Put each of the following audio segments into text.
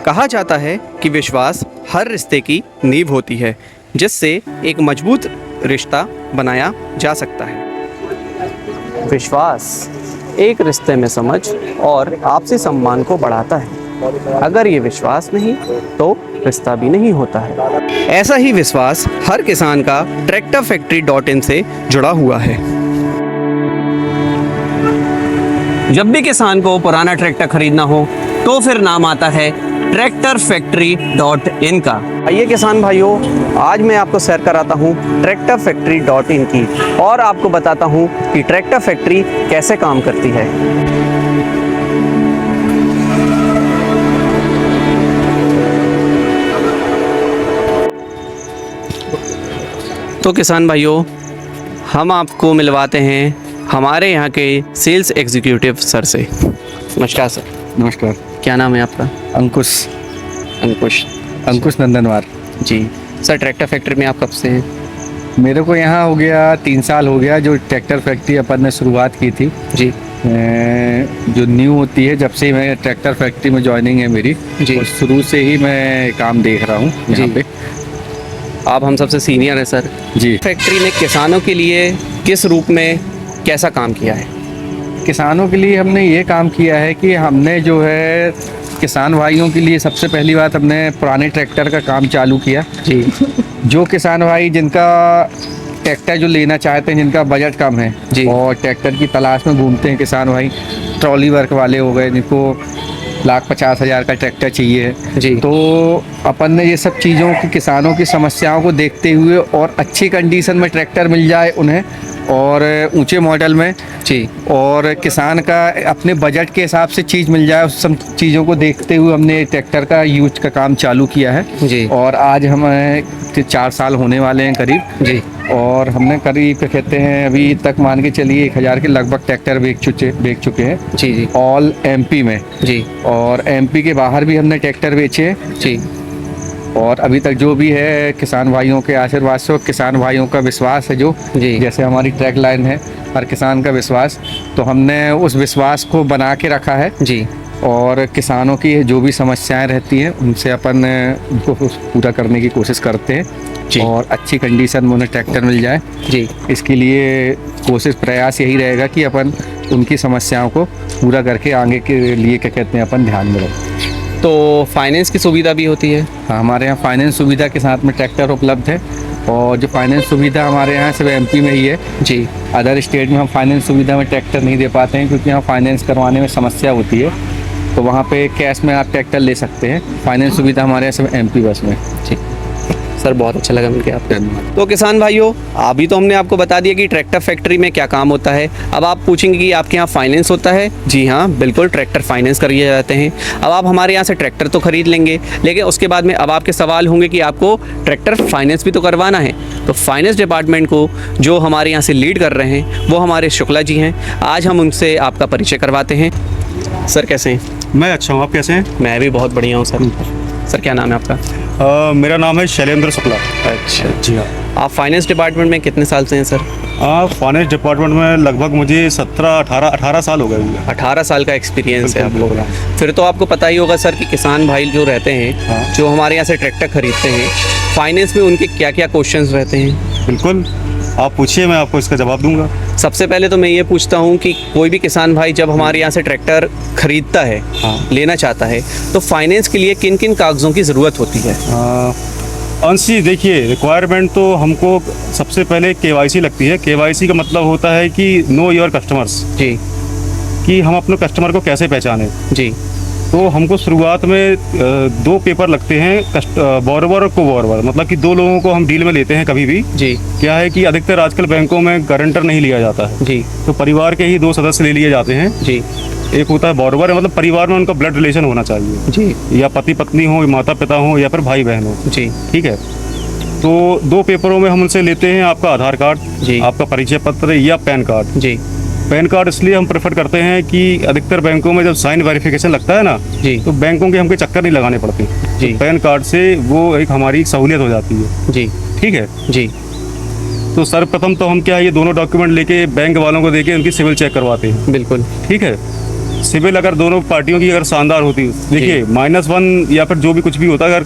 कहा जाता है कि विश्वास हर रिश्ते की नींव होती है, जिससे एक मजबूत रिश्ता बनाया जा सकता है। विश्वास एक रिश्ते में समझ और आपसी सम्मान को बढ़ाता है। अगर ये विश्वास नहीं तो रिश्ता भी नहीं होता है। ऐसा ही विश्वास हर किसान का tractorfactory.in से जुड़ा हुआ है। जब भी किसान को पुराना ट्रैक्टर खरीदना हो तो फिर नाम आता है tractorfactory.in का। आइए किसान भाइयों, आज मैं आपको सैर कराता हूँ tractorfactory.in की और आपको बताता हूँ कि ट्रैक्टर फैक्ट्री कैसे काम करती है। तो किसान भाइयों, हम आपको मिलवाते हैं हमारे यहाँ के सेल्स एग्जीक्यूटिव सर से। नमस्कार सर। नमस्कार। क्या नाम है आपका? अंकुश अंकुश नंदनवार जी। सर ट्रैक्टर फैक्ट्री में आप कब से हैं? मेरे को यहाँ हो गया 3 साल हो गया जो ट्रैक्टर फैक्ट्री अपन ने शुरुआत की थी जी। जो न्यू होती है, जब से मैं ट्रैक्टर फैक्ट्री में ज्वाइनिंग है मेरी जी। और शुरू से ही मैं काम देख रहा हूँ यहाँ पे। आप हम सबसे सीनियर हैं सर जी। फैक्ट्री ने किसानों के लिए किस रूप में कैसा काम किया है? किसानों के लिए हमने ये काम किया है कि हमने जो है किसान भाइयों के लिए सबसे पहली बात हमने पुराने ट्रैक्टर का काम चालू किया जी। जो किसान भाई जिनका ट्रैक्टर जो लेना चाहते हैं, जिनका बजट कम है जी। और ट्रैक्टर की तलाश में घूमते हैं किसान भाई, ट्रॉली वर्क वाले हो गए जिनको 1,50,000 का ट्रैक्टर चाहिए है जी। तो अपन ने ये सब चीज़ों की किसानों की समस्याओं को देखते हुए और अच्छी कंडीशन में ट्रैक्टर मिल जाए उन्हें और ऊंचे मॉडल में जी। और किसान का अपने बजट के हिसाब से चीज़ मिल जाए, उस सब चीज़ों को देखते हुए हमने ट्रैक्टर का यूज का काम चालू किया है जी। और आज हमें 4 साल होने वाले हैं करीब जी। और हमने करीब कहते हैं अभी तक मान के चलिए 1000 के लगभग ट्रैक्टर बेच चुके हैं जी। जी। ऑल एमपी में जी। और एमपी के बाहर भी हमने ट्रैक्टर बेचे हैं जी। और अभी तक जो भी है किसान भाइयों के आशीर्वाद से और किसान भाइयों का विश्वास है जो जी। जैसे हमारी ट्रैक लाइन है हर किसान का विश्वास, तो हमने उस विश्वास को बना के रखा है जी। और किसानों की जो भी समस्याएं रहती हैं उनसे अपन उनको पूरा करने की कोशिश करते हैं जी। और अच्छी कंडीशन में उन्हें ट्रैक्टर मिल जाए जी। इसके लिए कोशिश प्रयास यही रहेगा कि अपन उनकी समस्याओं को पूरा करके आगे के लिए क्या कहते हैं अपन ध्यान में रखें। तो फाइनेंस की सुविधा भी होती है? हाँ, हमारे यहाँ फाइनेंस सुविधा के साथ में ट्रैक्टर उपलब्ध है और जो फाइनेंस सुविधा हमारे यहाँ सिर्फ एमपी में ही है जी। अदर स्टेट में हम फाइनेंस सुविधा में ट्रैक्टर नहीं दे पाते हैं क्योंकि यहाँ फाइनेंस करवाने में समस्या होती है, तो वहाँ पे कैश में आप ट्रैक्टर ले सकते हैं। फाइनेंस सुविधा हमारे यहाँ सिर्फ एमपी बस में। ठीक सर, बहुत अच्छा लगा मिलकर आपको। तो किसान भाइयों, अभी तो हमने आपको बता दिया कि ट्रैक्टर फैक्ट्री में क्या काम होता है। अब आप पूछेंगे कि आपके यहाँ फाइनेंस होता है? जी हाँ, बिल्कुल, ट्रैक्टर फाइनेंस करिए जाते हैं। अब आप हमारे यहाँ से ट्रैक्टर तो खरीद लेंगे, लेकिन उसके बाद में अब आपके सवाल होंगे कि आपको ट्रैक्टर फाइनेंस भी तो करवाना है। तो फाइनेंस डिपार्टमेंट को जो हमारे यहाँ से लीड कर रहे हैं वो हमारे शुक्ला जी हैं। आज हम उनसे आपका परिचय करवाते हैं। सर कैसे हैं? मैं अच्छा हूँ, आप कैसे हैं? मैं भी बहुत बढ़िया हूँ सर। सर क्या नाम है आपका? मेरा नाम है शैलेंद्र शुक्ला। अच्छा जी हाँ। आप फाइनेंस डिपार्टमेंट में कितने साल से हैं सर? फाइनेंस डिपार्टमेंट में लगभग मुझे 18 साल हो गए होंगे। 18 साल का एक्सपीरियंस है आप लोगों का। बिल्कुल। फिर तो आपको पता ही होगा सर कि किसान भाई जो रहते हैं, हाँ। जो हमारे यहाँ से ट्रैक्टर खरीदते हैं, फाइनेंस में उनके क्या क्या क्वेश्चंस रहते हैं? बिल्कुल, आप पूछिए, मैं आपको इसका जवाब दूंगा। सबसे पहले तो मैं ये पूछता हूँ कि कोई भी किसान भाई जब हमारे यहाँ से ट्रैक्टर खरीदता है, हाँ। लेना चाहता है, तो फाइनेंस के लिए किन किन कागज़ों की ज़रूरत होती है? अंशी देखिए, रिक्वायरमेंट तो हमको सबसे पहले केवाईसी लगती है। केवाईसी का मतलब होता है कि नो योर कस्टमर्स, जी। कि हम अपने कस्टमर को कैसे पहचानें। जी। तो हमको शुरुआत में 2 पेपर लगते हैं, बोरोवर और को बोरोवर, मतलब कि 2 लोगों को हम डील में लेते हैं कभी भी। जी। क्या है कि अधिकतर आजकल बैंकों में गारंटर नहीं लिया जाता है, जी। तो परिवार के ही 2 सदस्य ले लिए जाते हैं। जी। एक होता है बोरोवर, मतलब परिवार में उनका ब्लड रिलेशन होना चाहिए, जी। या पति पत्नी हो, माता पिता हो, या फिर भाई बहन हो। जी। ठीक है, तो 2 पेपरों में हम उनसे लेते हैं आपका आधार कार्ड, जी। आपका परिचय पत्र या पैन कार्ड। जी। पैन कार्ड इसलिए हम प्रेफर करते हैं कि अधिकतर बैंकों में जब साइन वेरिफिकेशन लगता है ना, जी। तो बैंकों के हमको चक्कर नहीं लगाने पड़ते। जी। तो पैन कार्ड से वो एक हमारी सहूलियत हो जाती है। जी। ठीक है जी। तो सर्वप्रथम तो हम क्या है, ये दोनों डॉक्यूमेंट लेके बैंक वालों को देके उनकी सिविल चेक करवाते हैं। बिल्कुल। ठीक है, सिविल अगर दोनों पार्टियों की अगर शानदार होती, देखिए -1 या फिर जो भी कुछ भी होता है, अगर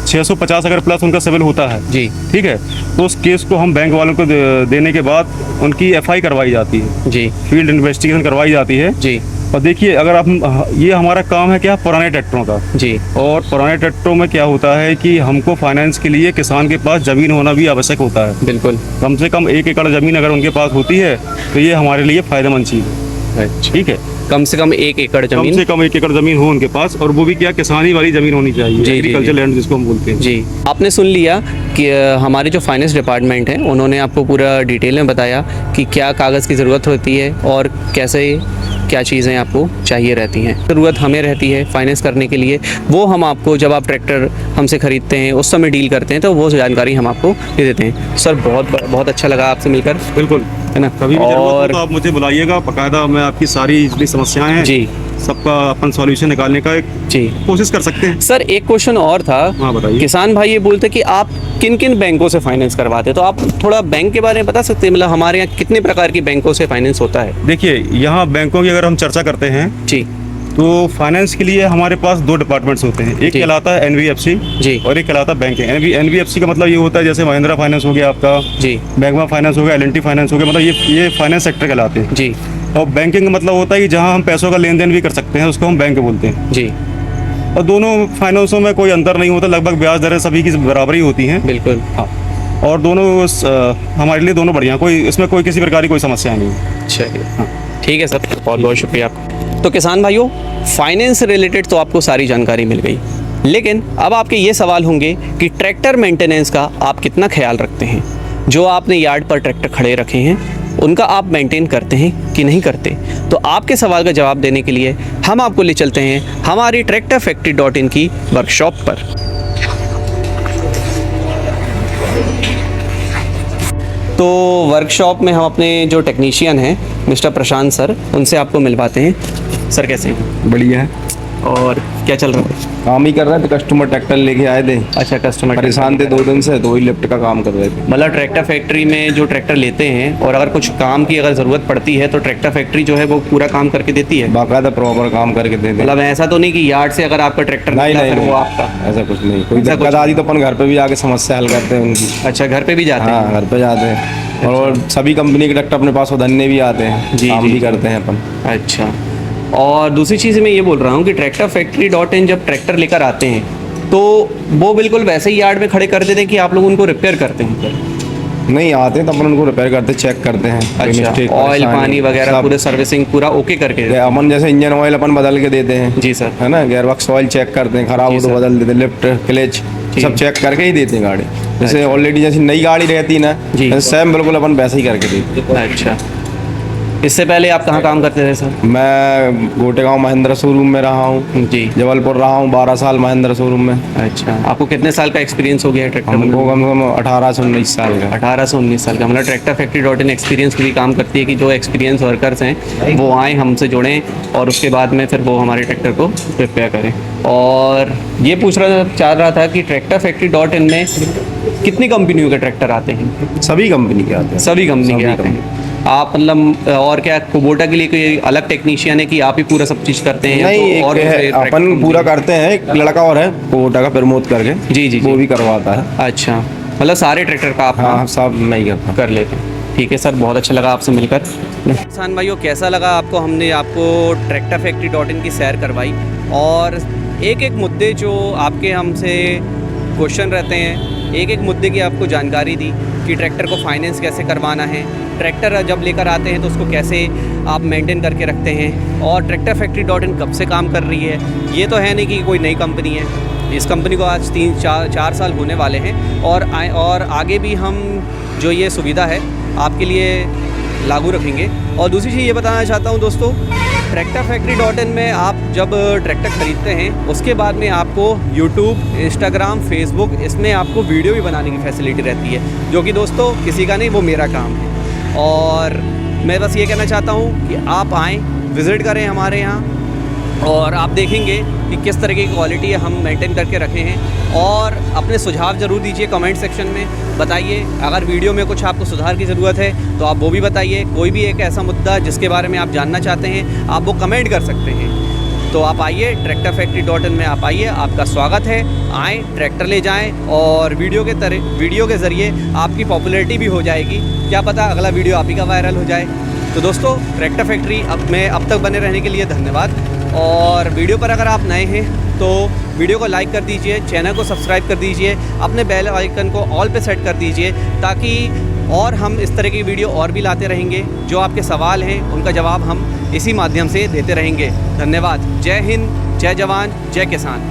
650 अगर प्लस उनका सिविल होता है जी ठीक है, तो उस केस को हम बैंक वालों को देने के बाद उनकी FI करवाई जाती है, जी फील्ड इन्वेस्टिगेशन करवाई जाती है। जी और देखिए अगर आप, ये हमारा काम है क्या, पुराने ट्रैक्टरों का। जी और पुराने ट्रैक्टरों में क्या होता है कि हमको फाइनेंस के लिए किसान के पास ज़मीन होना भी आवश्यक होता है। बिल्कुल। कम से कम 1 एकड़ ज़मीन अगर उनके पास होती है तो ये हमारे लिए फ़ायदेमंद चीज़ है। ठीक है, कम से कम 1 एकड़ कम जमीन। से कम 1 एकड़ ज़मीन हो उनके पास, और वो भी क्या, किसानी वाली ज़मीन होनी चाहिए, जी, एग्रीकल्चर लैंड जिसको हम बोलते हैं। जी, आपने सुन लिया कि हमारे जो फाइनेंस डिपार्टमेंट है उन्होंने आपको पूरा डिटेल में बताया कि क्या कागज़ की ज़रूरत होती है और कैसे क्या चीज़ें आपको चाहिए रहती हैं। ज़रूरत हमें रहती है फाइनेंस करने के लिए, वो हम आपको जब आप ट्रैक्टर हमसे ख़रीदते हैं उस समय डील करते हैं तो वो जानकारी हम आपको दे देते हैं। सर बहुत अच्छा लगा आपसे मिलकर। बिल्कुल, है ना। कभी भी जरूरत हो और तो आप मुझे बुलाइएगा, बाकायदा मैं आपकी सारी जितनी समस्याएं हैं जी सबका अपन सॉल्यूशन निकालने का एक जी कोशिश कर सकते हैं। सर एक क्वेश्चन और था। हाँ, बताइए। किसान भाई ये बोलते कि आप किन किन बैंकों से फाइनेंस करवाते हैं, तो आप थोड़ा बैंक के बारे में बता सकते हैं, मतलब हमारे यहाँ कितने प्रकार की बैंकों से फाइनेंस होता है। देखिए, यहाँ बैंकों की अगर हम चर्चा करते हैं जी तो फाइनेंस के लिए हमारे पास 2 डिपार्टमेंट्स होते हैं, एक जी। कहलाता है NBFC जी और एक कहलाता है बैंकिंग। NBFC का मतलब ये होता है जैसे महिंद्रा फाइनेंस हो गया आपका, जी बैंकमा फाइनेंस हो गया, L&T फाइनेंस हो गया, मतलब ये फाइनेंस सेक्टर कहलाते हैं। जी और बैंकिंग का मतलब होता है कि जहाँ हम पैसों का लेन देन भी कर सकते हैं, उसको हम बैंक बोलते हैं। जी और दोनों फाइनेंसों में कोई अंतर नहीं होता, लगभग ब्याज दरें सभी की बराबर ही होती हैं। बिल्कुल। हाँ, और दोनों हमारे लिए दोनों बढ़िया, कोई इसमें कोई किसी प्रकार की कोई समस्या नहीं है। चलिए ठीक है सर, बहुत बहुत शुक्रिया आपका। तो किसान भाइयों, फाइनेंस से रिलेटेड तो आपको सारी जानकारी मिल गई, लेकिन अब आपके ये सवाल होंगे कि ट्रैक्टर मेंटेनेंस का आप कितना ख्याल रखते हैं। जो आपने यार्ड पर ट्रैक्टर खड़े रखे हैं उनका आप मेंटेन करते हैं कि नहीं करते। तो आपके सवाल का जवाब देने के लिए हम आपको ले चलते हैं हमारी tractorfactory.in की वर्कशॉप पर। तो वर्कशॉप में हम अपने जो टेक्नीशियन हैं मिस्टर प्रशांत सर, उनसे आपको मिलवाते हैं। सर कैसे हैं? बढ़िया है, और क्या चल रहा है? काम ही कर रहे थे। कस्टमर ट्रैक्टर लेके आए थे, अच्छा, कस्टमर परेशान थे 2 दिन से, तो वही लिफ्ट का काम कर रहे थे। मतलब ट्रैक्टर फैक्ट्री में जो ट्रैक्टर लेते हैं और अगर कुछ काम की अगर ज़रूरत पड़ती है तो ट्रैक्टर फैक्ट्री जो है वो पूरा काम करके देती है। बाकायदा प्रॉपर काम करके देते। मतलब ऐसा तो नहीं कि यार्ड से अगर आपका ट्रैक्टर नहीं निकला नहीं फिर नहीं, वो आपका। ऐसा कुछ नहीं। कोई ऐसा दिक्कत कुछ आती तो अपन घर पे भी जाके समस्या हल करते हैं उनकी। अच्छा, घर पे भी जाते हाँ, हैं? घर पे जाते हैं, और सभी कंपनी के ट्रैक्टर अपने पास धन्य भी आते हैं, जी, काम जी, भी जी। करते हैं अपन। अच्छा, और दूसरी चीज़ मैं ये बोल रहा हूँ कि tractorfactory.in जब ट्रैक्टर लेकर आते हैं तो वो बिल्कुल वैसे ही यार्ड में खड़े कर देते हैं कि आप लोग उनको रिपेयर करते हैं? नहीं, आते हैं तो अपन उनको रिपेयर करते, चेक करते हैं। कोई अच्छा, mistake, ऑयल परेशानी, पानी वगैरह सब। पूरे सर्विसिंग पूरा ओके करके? अपन जैसे इंजन ऑयल अपन बदल के देते हैं, जी सर। है ना, गेयरबॉक्स ऑयल चेक करते हैं, खराब जी हो तो सर। बदल देते हैं, लिफ्ट क्लच जी। सब चेक करके ही देते हैं गाड़ी। जैसे अच्छा। ऑलरेडी जैसे नई गाड़ी रहती ना, जी। सेम बिल्कुल अपन वैसे ही करके देते हैं। अच्छा, इससे पहले आप कहाँ काम करते थे सर? मैं गोटेगांव महिंद्रा शोरूम में रहा हूँ, जी। जबलपुर रहा हूँ 12 साल महिंद्रा शोरूम में। अच्छा, आपको कितने साल का एक्सपीरियंस हो गया है ट्रैक्टर में? हमको कम से कम 18 से 19 साल का। 18 से 19 साल का। मतलब tractorfactory.in एक्सपीरियंस के लिए काम करती है कि जो एक्सपीरियंस वर्कर्स हैं वो आएँ, हमसे जुड़ें और उसके बाद में फिर वो हमारे ट्रैक्टर को रिपेयर करें। और ये चाह रहा था कि tractorfactory.in में कितनी कंपनियों के ट्रैक्टर आते हैं? सभी कंपनी के आते हैं। सभी कंपनी के सभी आते हैं। आप मतलब और क्या कुबोटा के लिए कोई अलग टेक्नीशियन है कि आप ही पूरा सब चीज़ करते हैं? नहीं, तो एक और है, दूसरे अपन ट्रैक्टर पूरा करते हैं। एक लड़का और है कोटा का, प्रमोद करके, जी, जी, वो जी। भी करवाता है। अच्छा, मतलब सारे ट्रैक्टर का आप हाँ, सब नहीं करता। कर लेते हैं। ठीक है सर, बहुत अच्छा लगा आपसे मिलकर। किसान भाइयों, कैसा लगा आपको? हमने आपको tractorfactory.in की सैर करवाई और एक एक मुद्दे जो आपके हमसे क्वेश्चन रहते हैं, एक एक मुद्दे की आपको जानकारी दी कि ट्रैक्टर को फाइनेंस कैसे करवाना है, ट्रैक्टर जब लेकर आते हैं तो उसको कैसे आप मेंटेन करके रखते हैं, और tractorfactory.in कब से काम कर रही है। ये तो है नहीं कि कोई नई कंपनी है, इस कंपनी को आज 3-4 साल होने वाले हैं और आगे भी हम जो ये सुविधा है आपके लिए लागू रखेंगे। और दूसरी चीज़ ये बताना चाहता हूँ दोस्तों, tractorfactory.in में आप जब ट्रैक्टर ख़रीदते हैं उसके बाद में आपको YouTube, Instagram, Facebook इसमें आपको वीडियो भी बनाने की फैसिलिटी रहती है, जो कि दोस्तों किसी का नहीं, वो मेरा काम है। और मैं बस ये कहना चाहता हूँ कि आप आएँ, विज़िट करें हमारे यहाँ और आप देखेंगे कि किस तरह की क्वालिटी हम मेंटेन करके रखे हैं। और अपने सुझाव ज़रूर दीजिए कमेंट सेक्शन में, बताइए अगर वीडियो में कुछ आपको सुधार की ज़रूरत है तो आप वो भी बताइए। कोई भी एक ऐसा मुद्दा जिसके बारे में आप जानना चाहते हैं आप वो कमेंट कर सकते हैं। तो आप आइए tractorfactory.in में आप आइए, आपका स्वागत है। आएँ, ट्रैक्टर ले जाएं और वीडियो के ज़रिए आपकी पॉपुलैरिटी भी हो जाएगी। क्या पता अगला वीडियो आप ही का वायरल हो जाए। तो दोस्तों, ट्रैक्टर फैक्ट्री अब तक बने रहने के लिए धन्यवाद। और वीडियो पर अगर आप नए हैं तो वीडियो को लाइक कर दीजिए, चैनल को सब्सक्राइब कर दीजिए, अपने बेल आइकन को ऑल पे सेट कर दीजिए, ताकि और हम इस तरह की वीडियो और भी लाते रहेंगे। जो आपके सवाल हैं उनका जवाब हम इसी माध्यम से देते रहेंगे। धन्यवाद। जय हिंद, जय जवान, जय किसान।